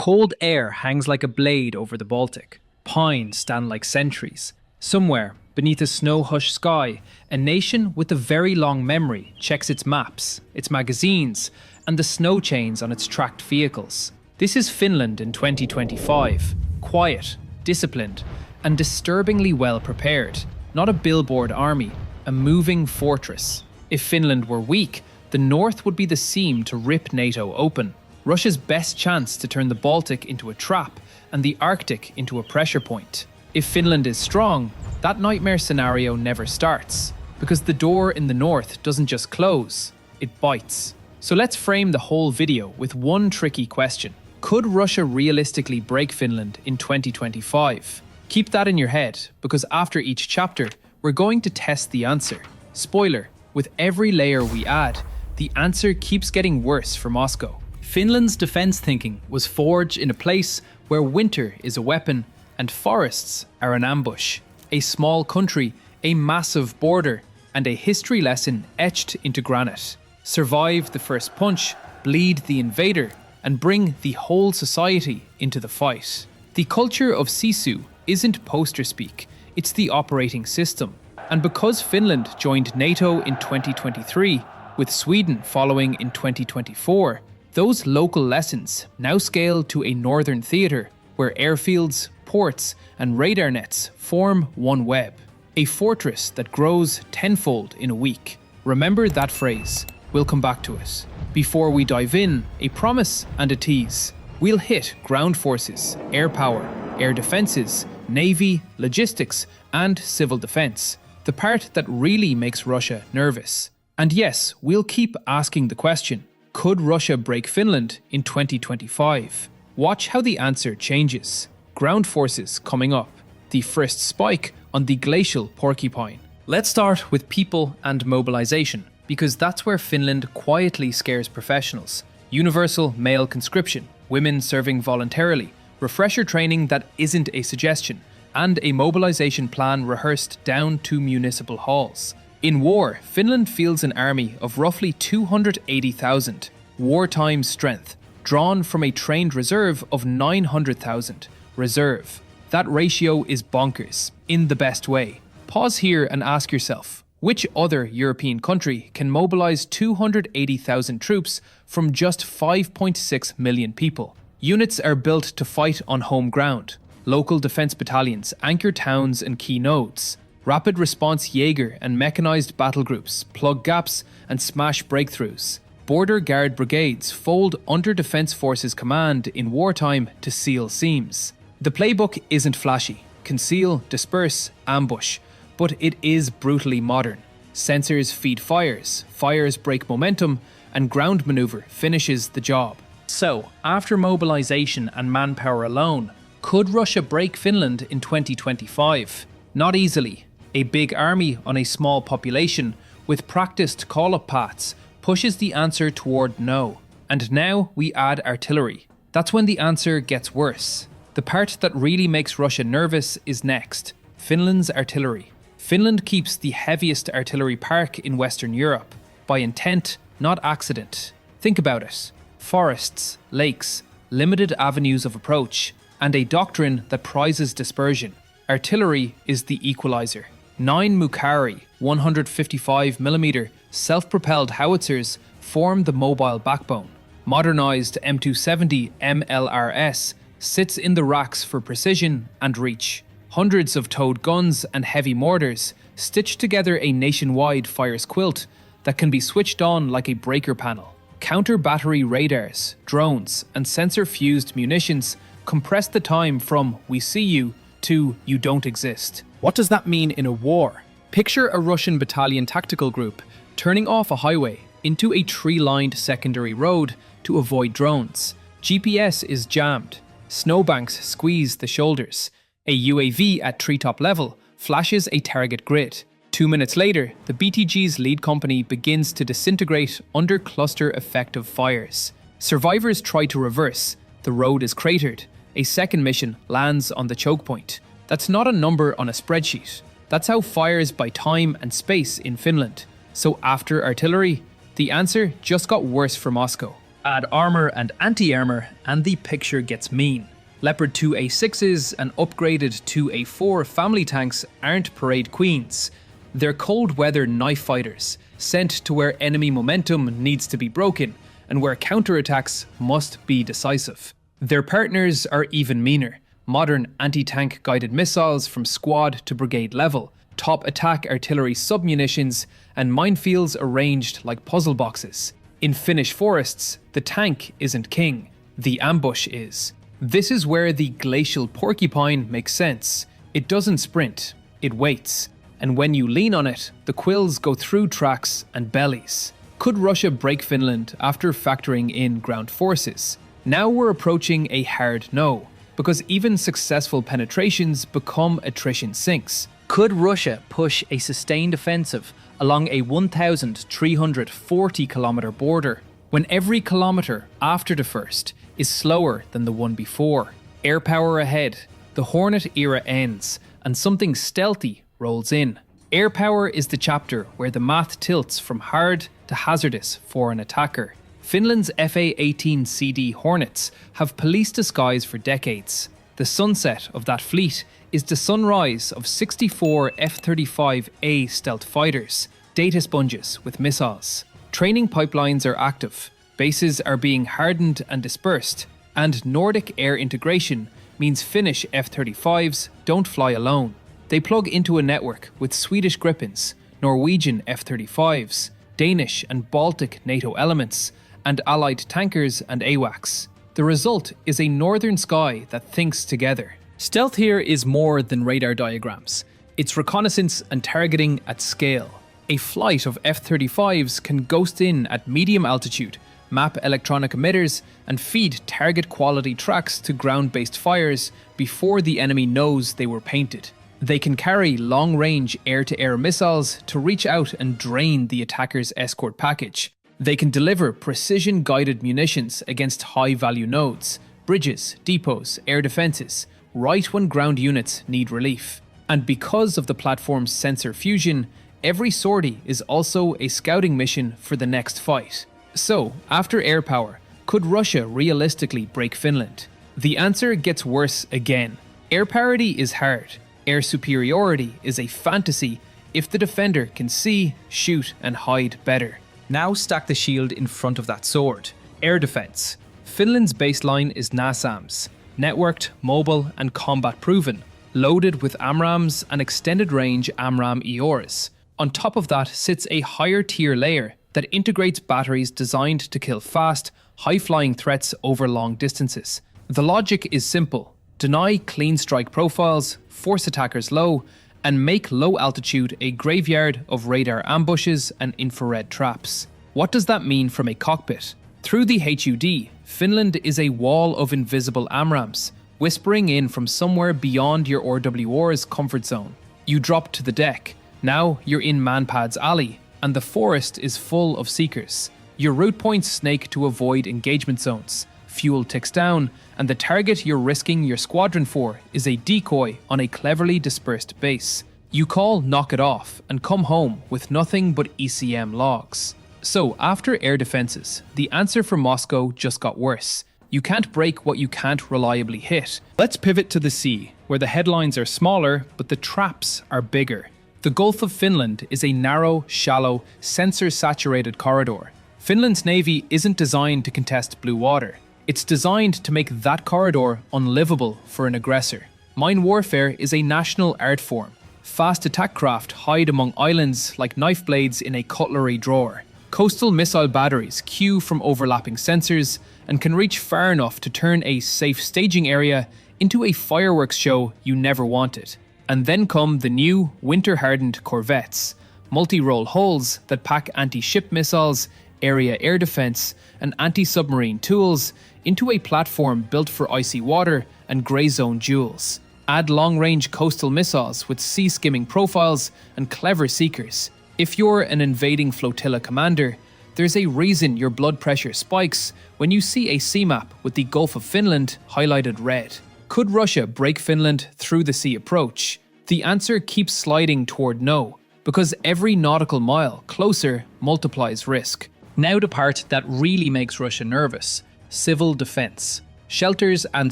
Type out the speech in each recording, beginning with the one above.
Cold air hangs like a blade over the Baltic. Pines stand like sentries. Somewhere, beneath a snow-hushed sky, a nation with a very long memory checks its maps, its magazines, and the snow chains on its tracked vehicles. This is Finland in 2025. Quiet, disciplined, and disturbingly well prepared. Not a billboard army, a moving fortress. If Finland were weak, the north would be the seam to rip NATO open. Russia's best chance to turn the Baltic into a trap and the Arctic into a pressure point. If Finland is strong, that nightmare scenario never starts, because the door in the north doesn't just close, it bites. So let's frame the whole video with one tricky question. Could Russia realistically break Finland in 2025? Keep that in your head, because after each chapter, we're going to test the answer. Spoiler, with every layer we add, the answer keeps getting worse for Moscow. Finland's defense thinking was forged in a place where winter is a weapon and forests are an ambush. A small country, a massive border, and a history lesson etched into granite. Survive the first punch, bleed the invader, and bring the whole society into the fight. The culture of Sisu isn't poster speak, it's the operating system. And because Finland joined NATO in 2023, with Sweden following in 2024, those local lessons now scale to a northern theatre where airfields, ports, and radar nets form one web. A fortress that grows tenfold in a week. Remember that phrase. We'll come back to it. Before we dive in, a promise and a tease. We'll hit ground forces, air power, air defences, navy, logistics, and civil defence. The part that really makes Russia nervous. And yes, we'll keep asking the question. Could Russia break Finland in 2025? Watch how the answer changes. Ground forces coming up. The first spike on the glacial porcupine. Let's start with people and mobilization, because that's where Finland quietly scares professionals. Universal male conscription, women serving voluntarily, refresher training that isn't a suggestion, and a mobilization plan rehearsed down to municipal halls. In war, Finland fields an army of roughly 280,000, wartime strength, drawn from a trained reserve of 900,000, reserve. That ratio is bonkers, in the best way. Pause here and ask yourself, which other European country can mobilize 280,000 troops from just 5.6 million people? Units are built to fight on home ground. Local defense battalions anchor towns and key nodes. Rapid response Jaeger and mechanized battle groups plug gaps and smash breakthroughs. Border guard brigades fold under Defense Forces command in wartime to seal seams. The playbook isn't flashy. Conceal, disperse, ambush. But it is brutally modern. Sensors feed fires, fires break momentum, and ground maneuver finishes the job. So, after mobilization and manpower alone, could Russia break Finland in 2025? Not easily. A big army on a small population with practiced call-up paths pushes the answer toward no. And now we add artillery. That's when the answer gets worse. The part that really makes Russia nervous is next. Finland's artillery. Finland keeps the heaviest artillery park in Western Europe. By intent, not accident. Think about it. Forests, lakes, limited avenues of approach, and a doctrine that prizes dispersion. Artillery is the equalizer. 9 Mukari 155mm self-propelled howitzers form the mobile backbone. Modernized M270 MLRS sits in the racks for precision and reach. Hundreds of towed guns and heavy mortars stitch together a nationwide fire's quilt that can be switched on like a breaker panel. Counter-battery radars, drones, and sensor-fused munitions compress the time from "we see you" to "you don't exist." What does that mean in a war? Picture a Russian battalion tactical group turning off a highway into a tree-lined secondary road to avoid drones. GPS is jammed. Snowbanks squeeze the shoulders. A UAV at treetop level flashes a target grid. 2 minutes later, the BTG's lead company begins to disintegrate under cluster effective fires. Survivors try to reverse. The road is cratered. A second mission lands on the choke point. That's not a number on a spreadsheet. That's how fires buy time and space in Finland. So after artillery, the answer just got worse for Moscow. Add armor and anti-armor and the picture gets mean. Leopard 2A6s and upgraded 2A4 family tanks aren't parade queens. They're cold-weather knife fighters, sent to where enemy momentum needs to be broken and where counterattacks must be decisive. Their partners are even meaner. Modern anti-tank guided missiles from squad to brigade level, top attack artillery submunitions, and minefields arranged like puzzle boxes. In Finnish forests, the tank isn't king, the ambush is. This is where the glacial porcupine makes sense. It doesn't sprint, it waits. And when you lean on it, the quills go through tracks and bellies. Could Russia break Finland after factoring in ground forces? Now we're approaching a hard no, because even successful penetrations become attrition sinks. Could Russia push a sustained offensive along a 1,340-kilometer border when every kilometer after the first is slower than the one before? Air power ahead, the Hornet era ends, and something stealthy rolls in. Air power is the chapter where the math tilts from hard to hazardous for an attacker. Finland's FA-18CD Hornets have policed the skies for decades. The sunset of that fleet is the sunrise of 64 F-35A stealth fighters, data sponges with missiles. Training pipelines are active, bases are being hardened and dispersed, and Nordic air integration means Finnish F-35s don't fly alone. They plug into a network with Swedish Gripens, Norwegian F-35s, Danish and Baltic NATO elements, and allied tankers and AWACS. The result is a northern sky that thinks together. Stealth here is more than radar diagrams. It's reconnaissance and targeting at scale. A flight of F-35s can ghost in at medium altitude, map electronic emitters, and feed target quality tracks to ground-based fires before the enemy knows they were painted. They can carry long-range air-to-air missiles to reach out and drain the attacker's escort package. They can deliver precision-guided munitions against high-value nodes, bridges, depots, air defences, right when ground units need relief. And because of the platform's sensor fusion, every sortie is also a scouting mission for the next fight. So, after air power, could Russia realistically break Finland? The answer gets worse again. Air parity is hard. Air superiority is a fantasy if the defender can see, shoot, and hide better. Now stack the shield in front of that sword. Air defense. Finland's baseline is NASAMS, networked, mobile, and combat proven, loaded with AMRAAMs and extended range AMRAAM EORs. On top of that sits a higher tier layer that integrates batteries designed to kill fast, high-flying threats over long distances. The logic is simple. Deny clean strike profiles, force attackers low, and make low altitude a graveyard of radar ambushes and infrared traps. What does that mean from a cockpit? Through the HUD, Finland is a wall of invisible AMRAAMs, whispering in from somewhere beyond your RWR's comfort zone. You drop to the deck. Now you're in Manpad's alley, and the forest is full of seekers. Your route points snake to avoid engagement zones. Fuel ticks down, and the target you're risking your squadron for is a decoy on a cleverly dispersed base. You call knock it off and come home with nothing but ECM logs. So after air defenses, the answer for Moscow just got worse. You can't break what you can't reliably hit. Let's pivot to the sea, where the headlines are smaller, but the traps are bigger. The Gulf of Finland is a narrow, shallow, sensor-saturated corridor. Finland's navy isn't designed to contest blue water. It's designed to make that corridor unlivable for an aggressor. Mine warfare is a national art form. Fast attack craft hide among islands like knife blades in a cutlery drawer. Coastal missile batteries queue from overlapping sensors and can reach far enough to turn a safe staging area into a fireworks show you never wanted. And then come the new, winter-hardened corvettes, multi-role hulls that pack anti-ship missiles, area air defense, and anti-submarine tools into a platform built for icy water and grey zone duels. Add long-range coastal missiles with sea-skimming profiles and clever seekers. If you're an invading flotilla commander, there's a reason your blood pressure spikes when you see a sea map with the Gulf of Finland highlighted red. Could Russia break Finland through the sea approach? The answer keeps sliding toward no, because every nautical mile closer multiplies risk. Now the part that really makes Russia nervous: civil defense. Shelters and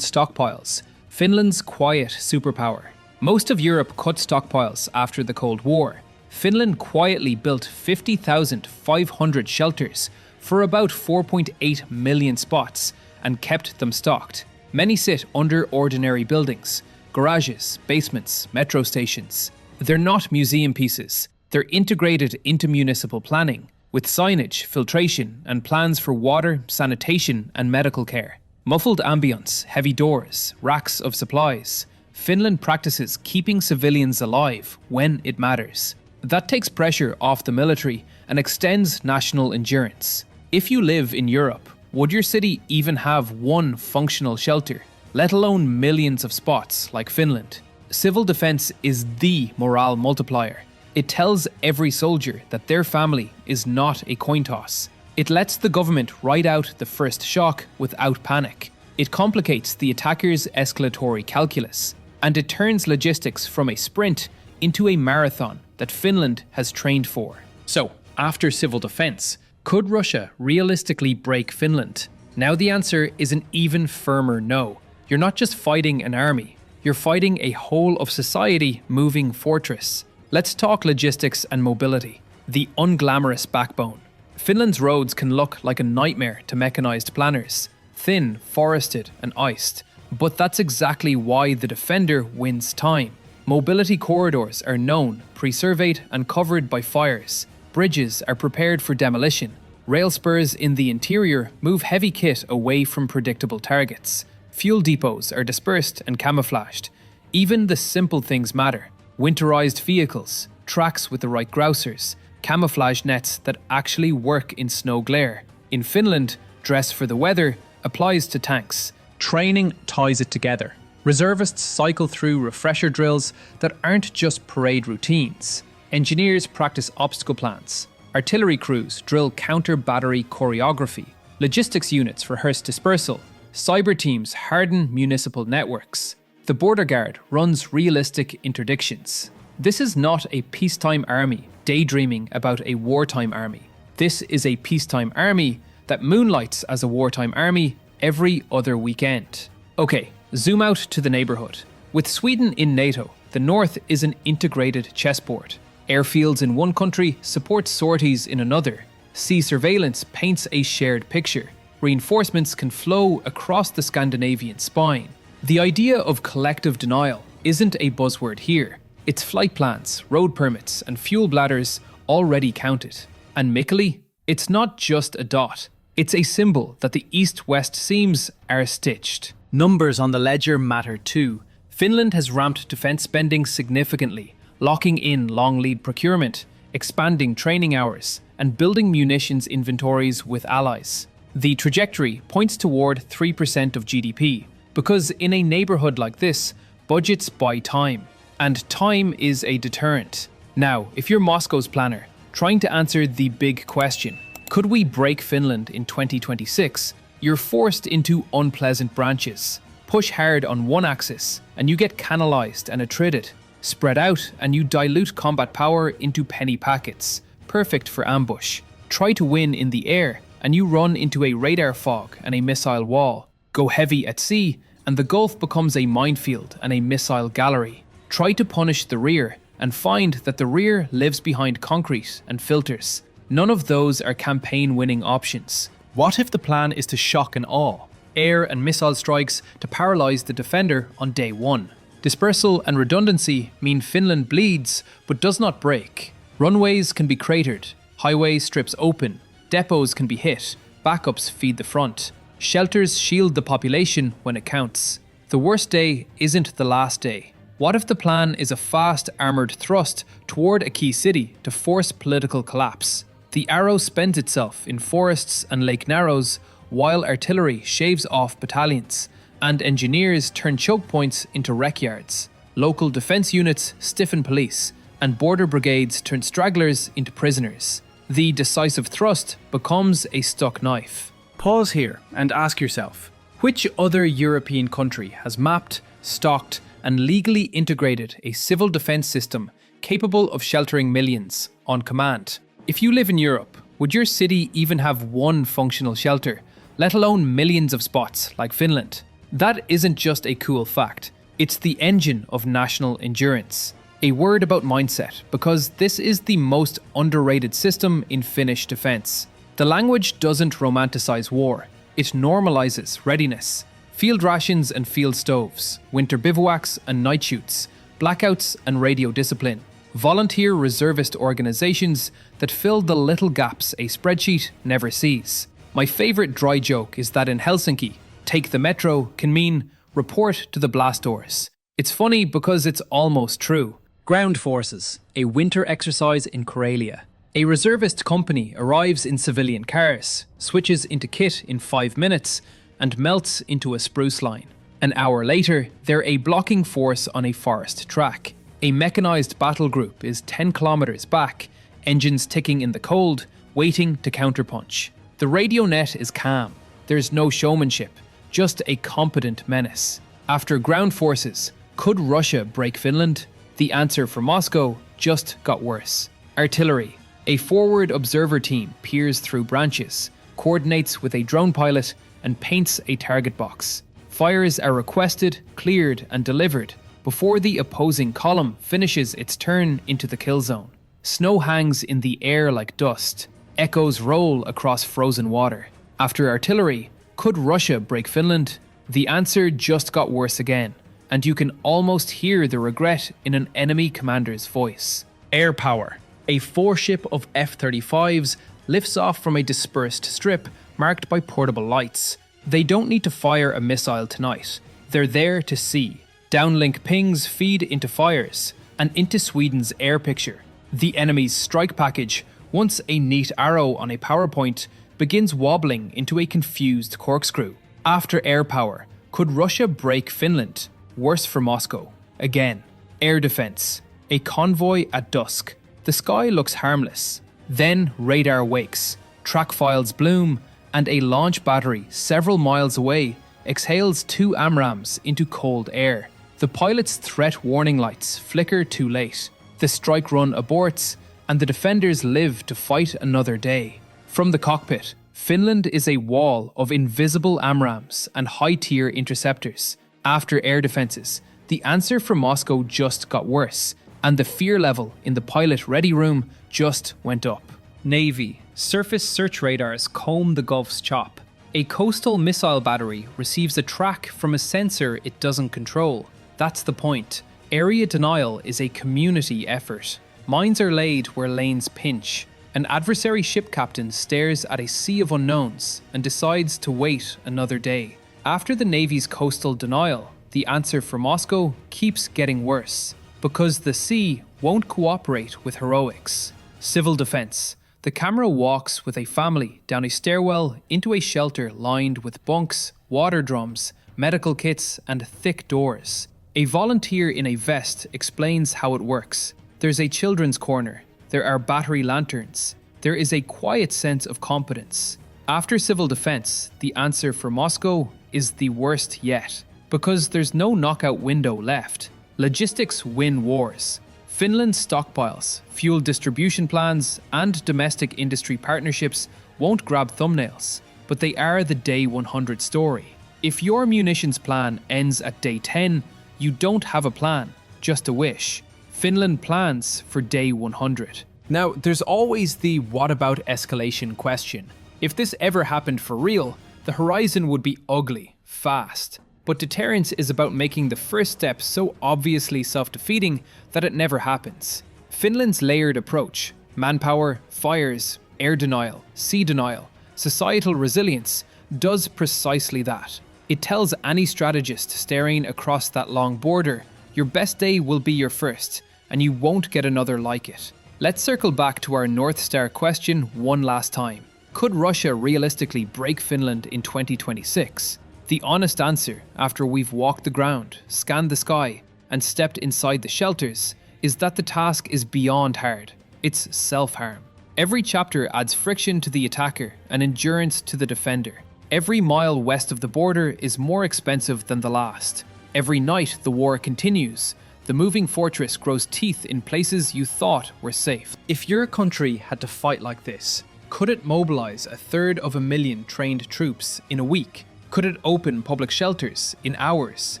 stockpiles. Finland's quiet superpower. Most of Europe cut stockpiles after the Cold War. Finland quietly built 50,500 shelters for about 4.8 million spots and kept them stocked. Many sit under ordinary buildings, garages, basements, metro stations. They're not museum pieces. They're integrated into municipal planning, with signage, filtration, and plans for water, sanitation, and medical care. Muffled ambience, heavy doors, racks of supplies. Finland practices keeping civilians alive when it matters. That takes pressure off the military and extends national endurance. If you live in Europe, would your city even have one functional shelter, let alone millions of spots like Finland? Civil defense is the morale multiplier. It tells every soldier that their family is not a coin toss. It lets the government ride out the first shock without panic. It complicates the attacker's escalatory calculus, and it turns logistics from a sprint into a marathon that Finland has trained for. So, after civil defense, could Russia realistically break Finland? Now the answer is an even firmer no. You're not just fighting an army, you're fighting a whole of society moving fortress. Let's talk logistics and mobility, the unglamorous backbone. Finland's roads can look like a nightmare to mechanized planners, thin, forested and iced. But that's exactly why the defender wins time. Mobility corridors are known, pre-surveyed and covered by fires. Bridges are prepared for demolition. Rail spurs in the interior move heavy kit away from predictable targets. Fuel depots are dispersed and camouflaged. Even the simple things matter. Winterized vehicles, tracks with the right grousers, camouflage nets that actually work in snow glare. In Finland, dress for the weather applies to tanks. Training ties it together. Reservists cycle through refresher drills that aren't just parade routines. Engineers practice obstacle plans. Artillery crews drill counter-battery choreography. Logistics units rehearse dispersal. Cyber teams harden municipal networks. The border guard runs realistic interdictions. This is not a peacetime army daydreaming about a wartime army. This is a peacetime army that moonlights as a wartime army every other weekend. Okay, zoom out to the neighbourhood. With Sweden in NATO, the north is an integrated chessboard. Airfields in one country support sorties in another. Sea surveillance paints a shared picture. Reinforcements can flow across the Scandinavian spine. The idea of collective denial isn't a buzzword here. Its flight plans, road permits, and fuel bladders already counted. And Mikkeli? It's not just a dot. It's a symbol that the east-west seams are stitched. Numbers on the ledger matter too. Finland has ramped defence spending significantly, locking in long lead procurement, expanding training hours, and building munitions inventories with allies. The trajectory points toward 3% of GDP, because in a neighbourhood like this, budgets buy time. And time is a deterrent. Now, if you're Moscow's planner, trying to answer the big question, could we break Finland in 2026? You're forced into unpleasant branches. Push hard on one axis, and you get canalized and attrited. Spread out, and you dilute combat power into penny packets, perfect for ambush. Try to win in the air, and you run into a radar fog and a missile wall. Go heavy at sea, and the Gulf becomes a minefield and a missile gallery. Try to punish the rear, and find that the rear lives behind concrete and filters. None of those are campaign-winning options. What if the plan is to shock and awe? Air and missile strikes to paralyze the defender on day one. Dispersal and redundancy mean Finland bleeds, but does not break. Runways can be cratered, highway strips open, depots can be hit, backups feed the front. Shelters shield the population when it counts. The worst day isn't the last day. What if the plan is a fast armoured thrust toward a key city to force political collapse? The arrow spends itself in forests and lake narrows, while artillery shaves off battalions, and engineers turn choke points into wreck yards. Local defence units stiffen police, and border brigades turn stragglers into prisoners. The decisive thrust becomes a stuck knife. Pause here and ask yourself, which other European country has mapped, stocked, and legally integrated a civil defence system capable of sheltering millions on command? If you live in Europe, Would your city even have one functional shelter, let alone millions of spots like Finland? That isn't just a cool fact, it's the engine of national endurance. A word about mindset, because this is the most underrated system in Finnish defence. The language doesn't romanticize war, it normalizes readiness. Field rations and field stoves, winter bivouacs and night shoots, blackouts and radio discipline. Volunteer reservist organizations that fill the little gaps a spreadsheet never sees. My favorite dry joke is that in Helsinki, take the metro can mean report to the blast doors. It's funny because it's almost true. Ground Forces, a winter exercise in Karelia. A reservist company arrives in civilian cars, switches into kit in 5 minutes, and melts into a spruce line. An hour later, they're a blocking force on a forest track. A mechanized battle group is 10 kilometers back, engines ticking in the cold, waiting to counterpunch. The radio net is calm. There's no showmanship, just a competent menace. After ground forces, could Russia break Finland? The answer for Moscow just got worse. Artillery. A forward observer team peers through branches, coordinates with a drone pilot, and paints a target box. Fires are requested, cleared, and delivered before the opposing column finishes its turn into the kill zone. Snow hangs in the air like dust. Echoes roll across frozen water. After artillery, could Russia break Finland? The answer just got worse again, and you can almost hear the regret in an enemy commander's voice. Air power. A 4-ship of F-35s lifts off from a dispersed strip marked by portable lights. They don't need to fire a missile tonight. They're there to see. Downlink pings feed into fires and into Sweden's air picture. The enemy's strike package, once a neat arrow on a PowerPoint, begins wobbling into a confused corkscrew. After air power, could Russia break Finland? Worse for Moscow. Again. Air defense. A convoy at dusk. The sky looks harmless. Then radar wakes, track files bloom, and a launch battery several miles away exhales 2 AMRAAMs into cold air. The pilot's threat warning lights flicker too late. The strike run aborts, and the defenders live to fight another day. From the cockpit, Finland is a wall of invisible AMRAAMs and high-tier interceptors. After air defenses, the answer for Moscow just got worse, and the fear level in the pilot ready room just went up. Navy. Surface search radars comb the Gulf's chop. A coastal missile battery receives a track from a sensor it doesn't control. That's the point. Area denial is a community effort. Mines are laid where lanes pinch. An adversary ship captain stares at a sea of unknowns and decides to wait another day. After the Navy's coastal denial, the answer for Moscow keeps getting worse, because the sea won't cooperate with heroics. Civil defense. The camera walks with a family down a stairwell into a shelter lined with bunks, water drums, medical kits, and thick doors. A volunteer in a vest explains how it works. There's a children's corner. There are battery lanterns. There is a quiet sense of competence. After civil defense, the answer for Moscow is the worst yet, because there's no knockout window left. Logistics win wars. Finland's stockpiles, fuel distribution plans, and domestic industry partnerships won't grab thumbnails, but they are the day 100 story. If your munitions plan ends at day 10, you don't have a plan, just a wish. Finland plans for day 100. Now, there's always the what about escalation question. If this ever happened for real, the horizon would be ugly, fast. But deterrence is about making the first step so obviously self-defeating that it never happens. Finland's layered approach, manpower, fires, air denial, sea denial, societal resilience, does precisely that. It tells any strategist staring across that long border, your best day will be your first, and you won't get another like it. Let's circle back to our North Star question one last time. Could Russia realistically break Finland in 2026? The honest answer, after we've walked the ground, scanned the sky, and stepped inside the shelters, is that the task is beyond hard. It's self-harm. Every chapter adds friction to the attacker and endurance to the defender. Every mile west of the border is more expensive than the last. Every night the war continues. The moving fortress grows teeth in places you thought were safe. If your country had to fight like this, Could it mobilize 1/3 trained troops in a week? Could it open public shelters in hours?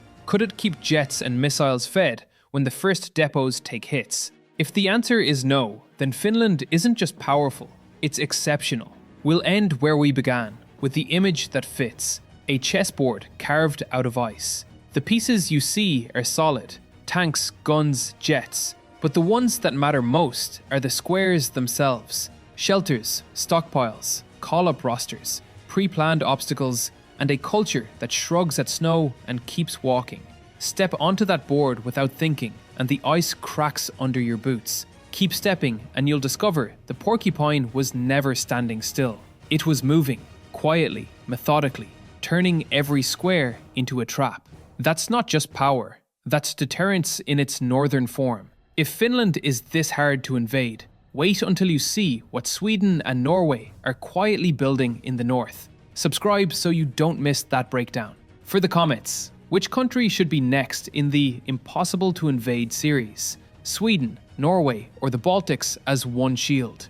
Could it keep jets and missiles fed when the first depots take hits? If the answer is no, then Finland isn't just powerful, it's exceptional. We'll end where we began, with the image that fits, a chessboard carved out of ice. The pieces you see are solid, tanks, guns, jets, but the ones that matter most are the squares themselves. Shelters, stockpiles, call-up rosters, pre-planned obstacles, and a culture that shrugs at snow and keeps walking. Step onto that board without thinking, and the ice cracks under your boots. Keep stepping, and you'll discover the porcupine was never standing still. It was moving, quietly, methodically, turning every square into a trap. That's not just power, that's deterrence in its northern form. If Finland is this hard to invade, wait until you see what Sweden and Norway are quietly building in the north. Subscribe so you don't miss that breakdown. For the comments, which country should be next in the Impossible to Invade series? Sweden, Norway, or the Baltics as one shield?